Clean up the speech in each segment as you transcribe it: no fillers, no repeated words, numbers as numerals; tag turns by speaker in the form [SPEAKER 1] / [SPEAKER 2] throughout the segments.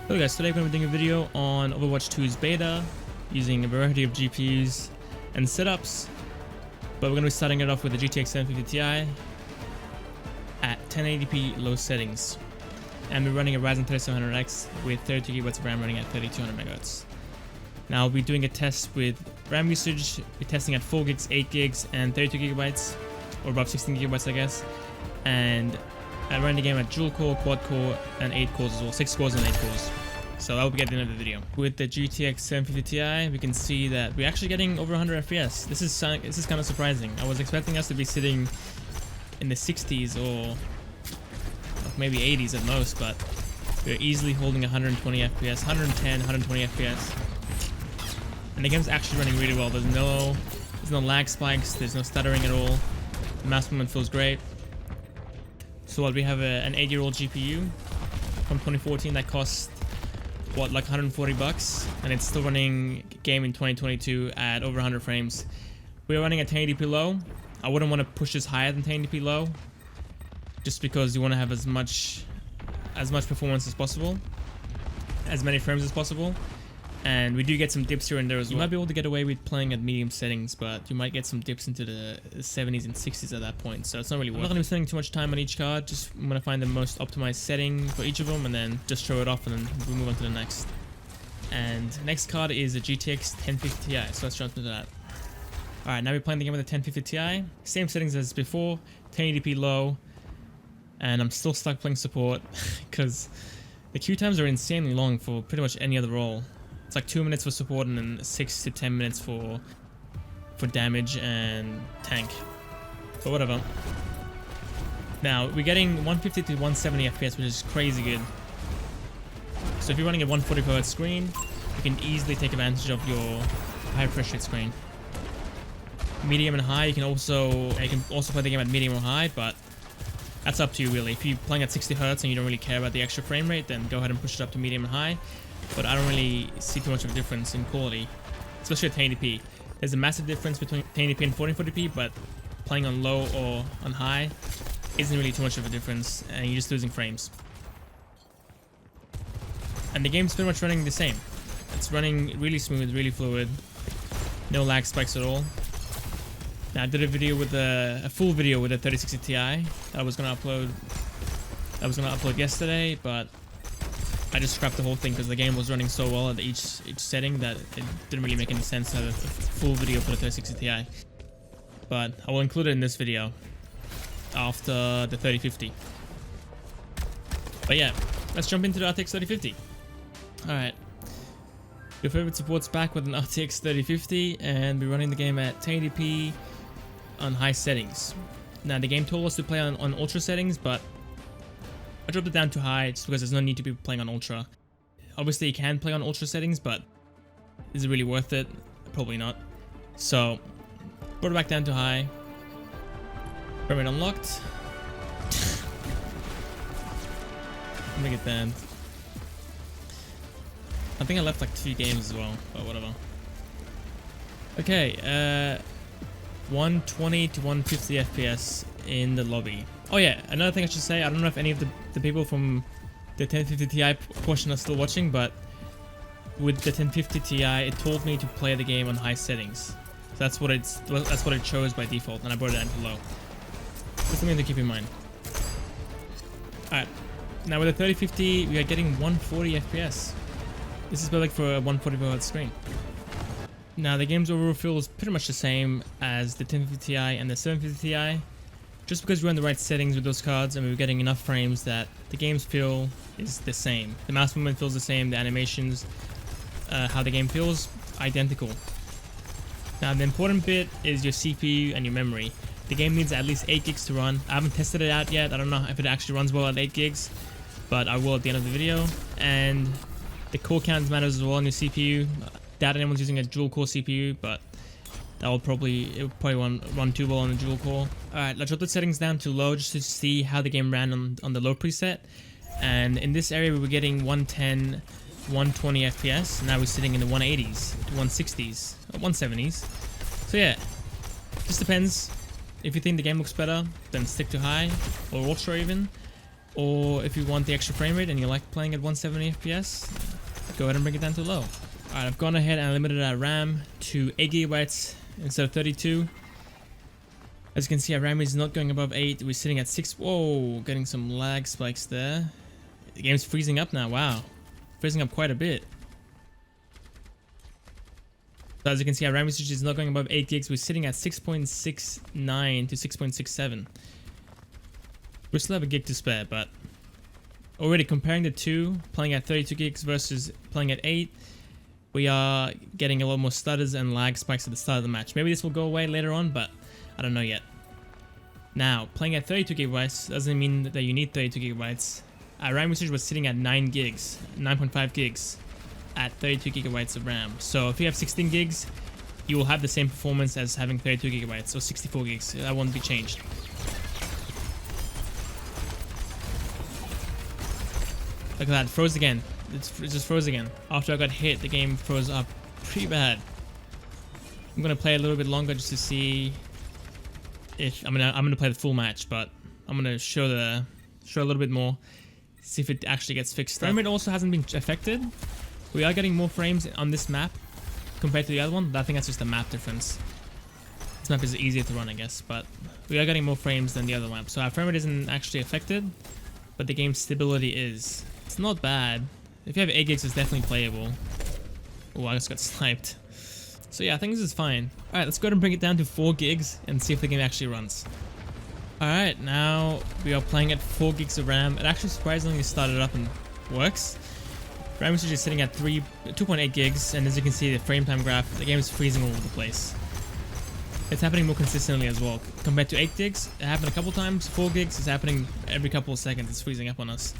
[SPEAKER 1] Hello guys, today I'm going to be doing a video on Overwatch 2's beta using a variety of GPUs and setups, but we're going to be starting it off with the GTX 750 Ti at 1080p low settings, and we're running a Ryzen 3700X with 32GB of RAM running at 3200 MHz. Now I'll be doing a test with RAM usage. We're testing at 4 gigs, 8 gigs, and 32GB, or above 16GB I guess, and I'm running the game at dual core, quad core, and 8 cores as well, 6 cores and 8 cores. So that will be at the end of the video. With the GTX 750 Ti, we can see that we're actually getting over 100 FPS. This is kind of surprising. I was expecting us to be sitting in the 60s or maybe 80s at most, but we're easily holding 120 FPS, 110, 120 FPS. And the game's actually running really well. There's no lag spikes, there's no stuttering at all. The mouse movement feels great. So we have an 8-year-old GPU from 2014 that cost what, like 140 bucks, and it's still running game in 2022 at over 100 frames. We're running at 1080p low. I wouldn't want to push this higher than 1080p low, just because you want to have as much performance as possible, as many frames as possible. And we do get some dips here and there as well. You might be able to get away with playing at medium settings, but you might get some dips into the 70s and 60s at that point, so it's not really worth it. I'm not going to be spending too much time on each card, just I'm going to find the most optimized setting for each of them and then just show it off, and then we'll move on to the next. And next card is a GTX 1050 Ti, so let's jump into that. Alright, now we're playing the game with a 1050 Ti, same settings as before, 1080p low, and I'm still stuck playing support because the queue times are insanely long for pretty much any other role. It's like 2 minutes for support and then 6 to 10 minutes for damage and tank. But whatever. Now, we're getting 150 to 170 FPS, which is crazy good. So if you're running a 140Hz screen, you can easily take advantage of your high refresh rate screen. Medium and high, you can also play the game at medium or high, but that's up to you really. If you're playing at 60 Hz and you don't really care about the extra frame rate, then go ahead and push it up to medium and high. But I don't really see too much of a difference in quality, especially at 1080p. There's a massive difference between 1080p and 1440p, but playing on low or on high isn't really too much of a difference, and you're just losing frames. And the game's pretty much running the same. It's running really smooth, really fluid, no lag spikes at all. Now I did a video with a full video with a 3060 Ti that I was gonna upload yesterday, but I just scrapped the whole thing because the game was running so well at each setting that it didn't really make any sense to have a full video for the 3060 Ti. But I will include it in this video after the 3050. But yeah, let's jump into the RTX 3050. Alright. Your favorite support's back with an RTX 3050, and we're running the game at 1080p on high settings. Now the game told us to play on ultra settings, but I dropped it down to high just because there's no need to be playing on ultra. Obviously you can play on ultra settings, but is it really worth it? Probably not. So brought it back down to high. Frame rate unlocked. I'm gonna get banned. I think I left like 2 games as well, but whatever. Okay, 120 to 150 FPS in the lobby. Oh yeah, another thing I should say, I don't know if any of the people from the 1050 Ti portion are still watching, but with the 1050 Ti, it told me to play the game on high settings. So that's what it chose by default, and I brought it down to low. Just something to keep in mind. Alright, now with the 3050, we are getting 140 FPS. This is perfect for a 140Hz screen. Now the game's overall feel is pretty much the same as the 1050 Ti and the 750 Ti. Just because we're in the right settings with those cards and we're getting enough frames that the game's feel is the same. The mouse movement feels the same, the animations, how the game feels, identical. Now the important bit is your CPU and your memory. The game needs at least 8 gigs to run. I haven't tested it out yet, I don't know if it actually runs well at 8 gigs, but I will at the end of the video. And the core count matters as well on your CPU. Doubt anyone's using a dual core CPU, but it will probably run too well on the dual core. Alright, let's drop the settings down to low just to see how the game ran on the low preset. And in this area we were getting 110, 120 FPS. Now we're sitting in the 180s, 160s, 170s. So yeah, just depends. If you think the game looks better, then stick to high or ultra even. Or if you want the extra frame rate and you like playing at 170 FPS, go ahead and bring it down to low. Alright, I've gone ahead and limited our RAM to 8GB instead of 32. As you can see, our RAM is not going above 8. We're sitting at 6. Whoa, getting some lag spikes there. The game's freezing up now. Wow. Freezing up quite a bit. So as you can see, our RAM usage is not going above 8 gigs. We're sitting at 6.69 to 6.67. We still have a gig to spare, but already comparing the two, playing at 32 gigs versus playing at 8, we are getting a lot more stutters and lag spikes at the start of the match. Maybe this will go away later on, but I don't know yet. Now, playing at 32 gigabytes doesn't mean that you need 32 gigabytes. Our RAM usage was sitting at 9 gigs, 9.5 gigs at 32 gigabytes of RAM. So if you have 16 gigs, you will have the same performance as having 32 gigabytes, so 64 gigs. That won't be changed. Look at that, it froze again. It just froze again. After I got hit, the game froze up pretty bad. I'm gonna play a little bit longer just to see if I'm gonna play the full match, but I'm gonna show a little bit more, see if it actually gets fixed. Frame rate also hasn't been affected. We are getting more frames on this map compared to the other one, but I think that's just a map difference. This map is easier to run, I guess, but we are getting more frames than the other map. So our frame rate isn't actually affected, but the game's stability is. It's not bad. If you have 8 gigs, it's definitely playable. Oh, I just got sniped. So yeah, I think this is fine. Alright, let's go ahead and bring it down to 4 gigs and see if the game actually runs. Alright, now we are playing at 4 gigs of RAM. It actually surprisingly started up and works. RAM usage is sitting at 2.8 gigs, and as you can see, the frame time graph, the game is freezing all over the place. It's happening more consistently as well. Compared to 8 gigs, it happened a couple times. 4 gigs is happening every couple of seconds. It's freezing up on us.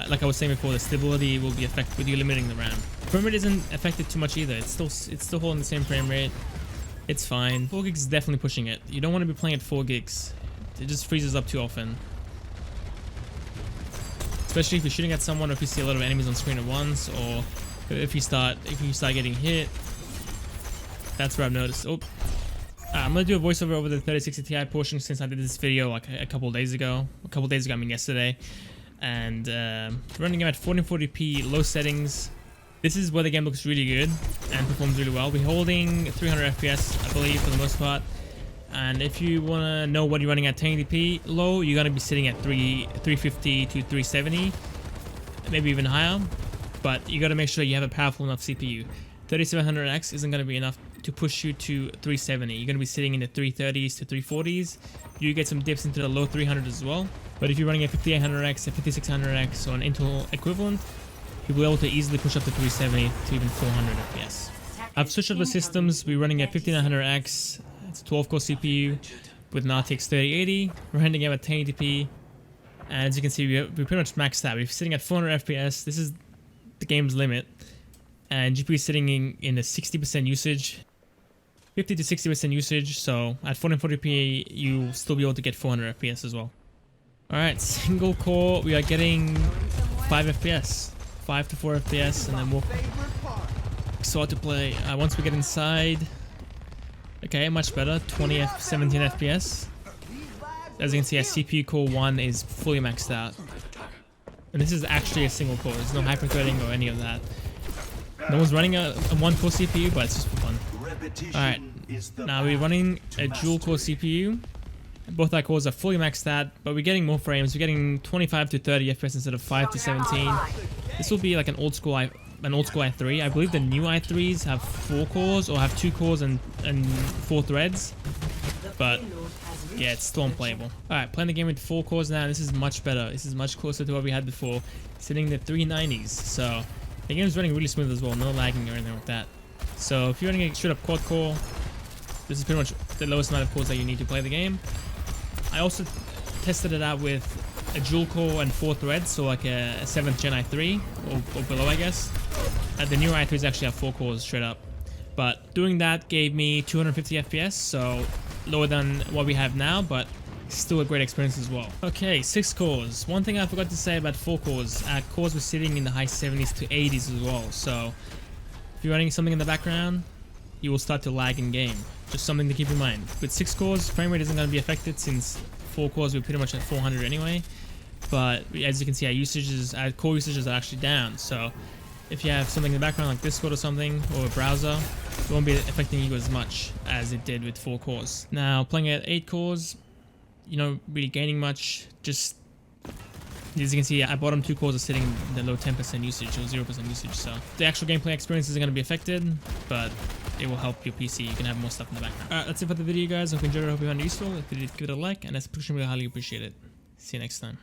[SPEAKER 1] Like I was saying before, the stability will be affected with you limiting the RAM. Frame rate isn't affected too much either. It's still holding the same frame rate. It's fine. 4 gigs is definitely pushing it. You don't want to be playing at 4 gigs. It just freezes up too often. Especially if you're shooting at someone, or if you see a lot of enemies on screen at once, or if you start getting hit. That's where I've noticed. Oh, I'm gonna do a voiceover over the 3060 Ti portion since I did this video like a couple days ago. I mean yesterday. And running at 1440p low settings. This is where the game looks really good and performs really well. We're holding 300 FPS, I believe, for the most part. And if you want to know what you're running at 1080p low, you're going to be sitting at 350 to 370, maybe even higher. But you got to make sure you have a powerful enough CPU. 3700X isn't going to be enough to push you to 370. You're going to be sitting in the 330s to 340s. You get some dips into the low 300s as well. But if you're running a 5800X, a 5600X, or an Intel equivalent, you'll be able to easily push up to 370 to even 400 FPS. I've switched up the systems. We're running a 5900X. It's a 12-core CPU with an RTX 3080. We're running at 1080p. And as you can see, we're pretty much maxed out. We're sitting at 400 FPS. This is the game's limit. And GPU is sitting in a 60% usage. 50 to 60% usage. So at 1440p, you'll still be able to get 400 FPS as well. Alright, single core, we are getting 5 FPS. 5 to 4 FPS, and then we'll start to play. Once we get inside, okay, much better. 17 FPS. As you can see, our CPU core 1 is fully maxed out. And this is actually a single core. There's no hyper-threading or any of that. No one's running a 1-core CPU, but it's just for fun. Alright, now we're running a dual-core CPU. Both our cores are fully maxed out, but we're getting more frames. We're getting 25 to 30 FPS instead of 5 to 17. This will be like an old school i3. I believe the new i3s have 4 cores or have 2 cores and 4 threads. But yeah, it's still unplayable. Alright, playing the game with 4 cores now. This is much better. This is much closer to what we had before. Sitting in the 390s. So the game is running really smooth as well. No lagging or anything like that. So if you're running a straight up quad core, this is pretty much the lowest amount of cores that you need to play the game. I also tested it out with a dual core and 4 threads, so like a 7th gen i3 or below, I guess. The newer i3s actually have 4 cores straight up, but doing that gave me 250 FPS, so lower than what we have now, but still a great experience as well. Okay, 6 cores. One thing I forgot to say about 4 cores, cores were sitting in the high 70s to 80s as well, so if you're running something in the background, you will start to lag in game. Just something to keep in mind. With 6 cores, frame rate isn't going to be affected since 4 cores we're pretty much at 400 anyway. but as you can see, our core usages are actually down. So if you have something in the background like Discord or something, or a browser, it won't be affecting you as much as it did with 4 cores. Now playing at 8 cores, you know, really gaining much. Just as you can see, at bottom 2 cores are sitting in the low 10% usage or 0% usage. So the actual gameplay experience isn't going to be affected, but it will help your PC. You can have more stuff in the background. Alright, that's it for the video, guys. I hope you enjoyed it. I hope you found it useful. If you did, give it a like, and as a push, really highly appreciate it. See you next time.